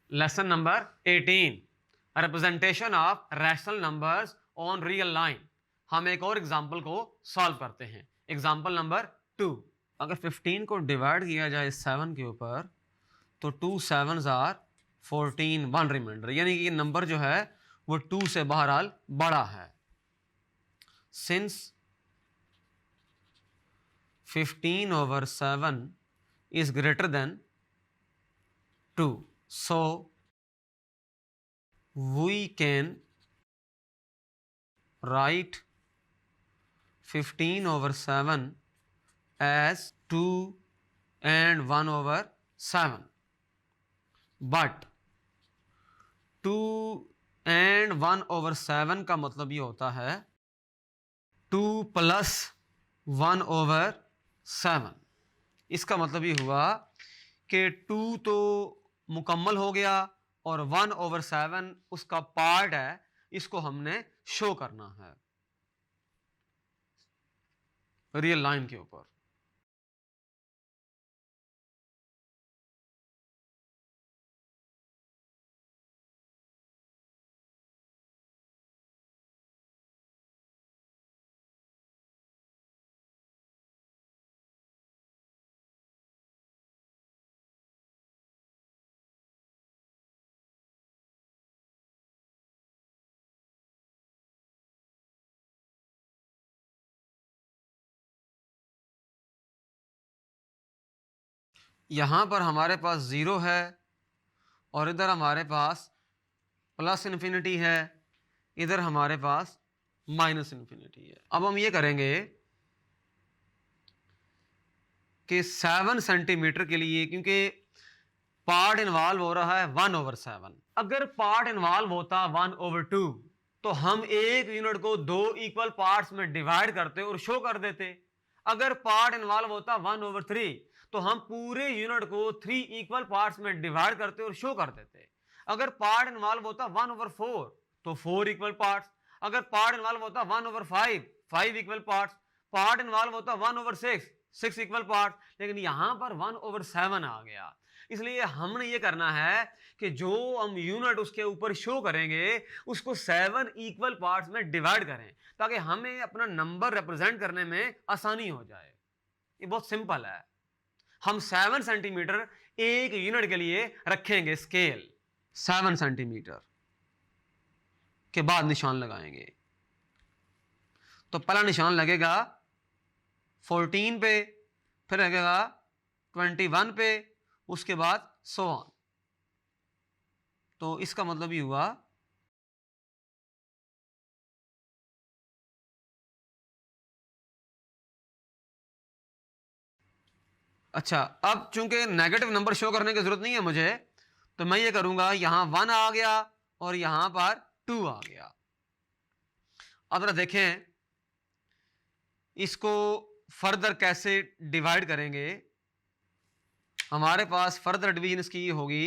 Lesson number 18 representation of rational numbers on real line. हम एक और एग्जांपल को सॉल्व करते हैं। एग्जांपल नंबर 2, अगर 15 को डिवाइड किया जाए 7 के ऊपर तो 2 7s आर 14, 1 रिमाइंडर, यानी कि ये नंबर जो है वो 2 से बहरहाल बड़ा है। Since 15/7 is greater than 2, so we can write 15/7 as 2 and 1/7, but 2 and 1/7 का मतलब ये होता है 2 + 1/7। इसका मतलब ये हुआ कि 2 तो मुकम्मल हो गया और 1/7 उसका पार्ट है, इसको हमने शो करना है रियल लाइन के ऊपर। यहां पर हमारे पास 0 है और इधर हमारे पास प्लस इन्फिनिटी है, इधर हमारे पास माइनस इन्फिनिटी है। अब हम ये करेंगे कि 7 सेंटीमीटर के लिए, क्योंकि पार्ट इन्वॉल्व हो रहा है 1/7, अगर पार्ट इन्वॉल्व होता 1/2 तो हम एक यूनिट को 2 इक्वल पार्ट्स में डिवाइड करते और शो कर देते। अगर पार्ट इन्वॉल्व होता 1/3 तो हम पूरे यूनिट को 3 इक्वल पार्ट्स में डिवाइड करते और शो कर देते। अगर पार्ट इन्वॉल्व होता 1/4 तो 4 इक्वल पार्ट्स। अगर पार्ट इन्वॉल्व होता 1/5, 5 इक्वल पार्ट्स। पार्ट इन्वॉल्व होता 1/6, 6 इक्वल पार्ट्स। लेकिन यहां पर 1/7 आ गया, इसलिए हमने ये करना है कि जो हम यूनिट उसके ऊपर शो करेंगे उसको 7 इक्वल पार्ट्स में डिवाइड करें ताकि हमें अपना नंबर रिप्रेजेंट करने में आसानी हो जाए। ये बहुत सिंपल है। हम 7 सेंटीमीटर एक यूनिट के लिए रखेंगे स्केल, 7 सेंटीमीटर के बाद निशान लगाएंगे। तो पहला निशान लगेगा 14 पे, फिर लगेगा 21 पे, उसके बाद 100। तो इसका मतलब ये हुआ अच्छा, अब चूंकि नेगेटिव नंबर शो करने की जरूरत नहीं है मुझे, तो मैं ये करूंगा यहां 1 आ गया और यहां पर 2 आ गया। अब जरा देखें इसको फर्दर कैसे डिवाइड करेंगे। हमारे पास फर्दर डिवीजन इसकी ये होगी,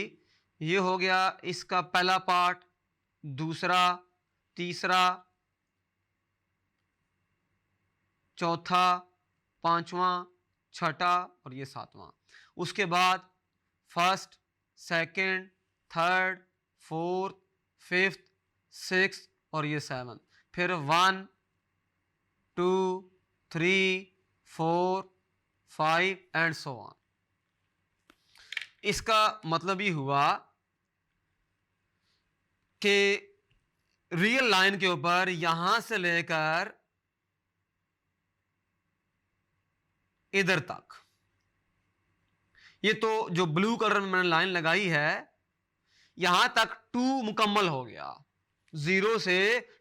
ये हो गया इसका पहला पार्ट, दूसरा, तीसरा, चौथा, पांचवा, छठा और ये सातवां। उसके बाद first, second, third, fourth, fifth, six और ये 7। फिर 1 2 3 4 5 एंड सो ऑन। इसका मतलब ये हुआ कि रियल लाइन के ऊपर यहां से लेकर इधर तक, ये तो जो ब्लू कलर में मैंने लाइन लगाई है, यहां तक 2 मुकम्मल हो गया, 0 से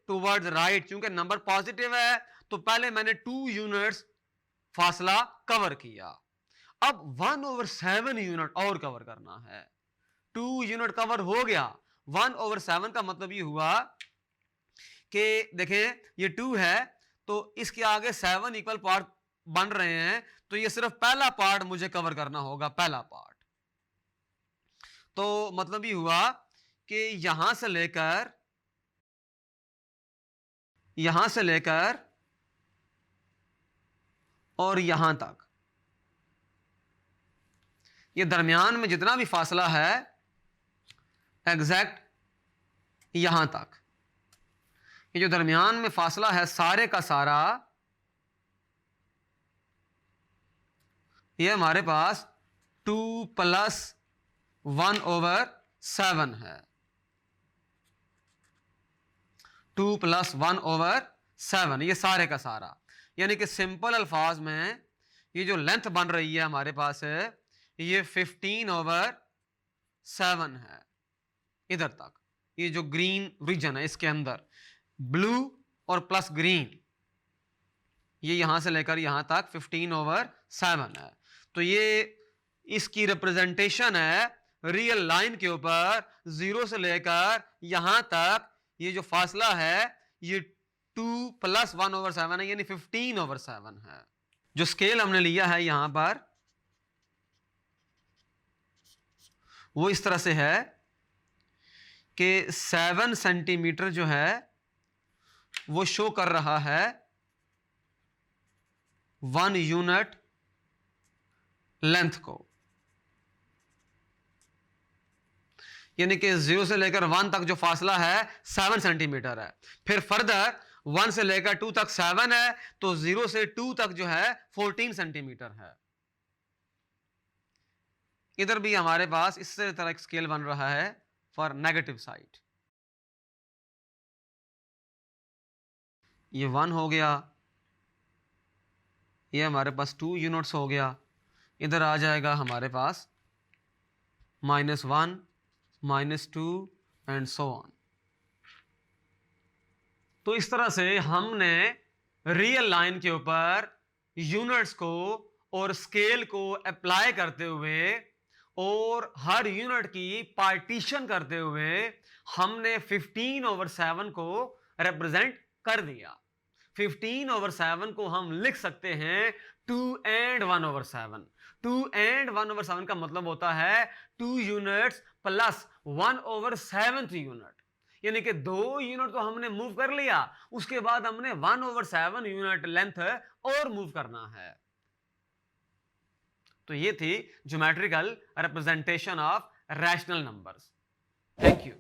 टूवर्ड्स राइट। क्योंकि नंबर पॉजिटिव है तो पहले मैंने 2 यूनिट्स फासला कवर किया। अब 1/7 यूनिट और कवर करना है। 2 यूनिट कवर हो गया, 1/7 का मतलब ये हुआ कि देखें ये 2 है तो इसके आगे 7 इक्वल पार्ट बन रहे हैं, तो ये सिर्फ पहला पार्ट मुझे कवर करना होगा, पहला पार्ट। तो मतलब ये हुआ कि यहां से लेकर और यहां तक, ये दरमियान में जितना भी फासला है एग्जैक्ट यहां तक, ये जो दरमियान में फासला है सारे का सारा, ये हमारे पास 2 + 1/7 है। 2 + 1/7 ये सारे का सारा, यानी कि सिंपल अल्फाज में ये जो लेंथ बन रही है हमारे पास है ये 15/7 है। इधर तक ये जो ग्रीन रीजन है इसके अंदर ब्लू और प्लस ग्रीन, ये यहां से लेकर यहां तक 15/7 है। तो ये इसकी रिप्रेजेंटेशन है रियल लाइन के ऊपर, 0 से लेकर यहां तक ये जो फासला है ये 2 + 1/7 है, यानी 15/7 है। जो स्केल हमने लिया है यहां पर वो इस तरह से है कि 7 सेंटीमीटर जो है वो शो कर रहा है 1 यूनिट लेंथ को, यानी कि 0 से लेकर 1 तक जो फासला है 7 सेंटीमीटर है। फिर फर्दर 1 से लेकर 2 तक 7 है, तो 0 से 2 तक जो है 14 सेंटीमीटर है। इधर भी हमारे पास इससे तरह एक स्केल बन रहा है फॉर नेगेटिव साइड। ये 1 हो गया, ये हमारे पास 2 यूनिट्स हो गया, इधर आ जाएगा हमारे पास -1, -2 एंड सो ऑन। तो इस तरह से हमने रियल लाइन के ऊपर यूनिट्स को और स्केल को अप्लाई करते हुए और हर यूनिट की पार्टीशन करते हुए हमने 15/7 को रिप्रेजेंट कर दिया। 15/7 को हम लिख सकते हैं 2 and 1/7। 2 and 1/7 का मतलब होता है 2 यूनिट्स प्लस 1/7 यूनिट, यानी कि 2 यूनिट तो हमने मूव कर लिया, उसके बाद हमने 1/7 यूनिट लेंथ और मूव करना है। तो ये थी geometrical representation of rational numbers. Thank you.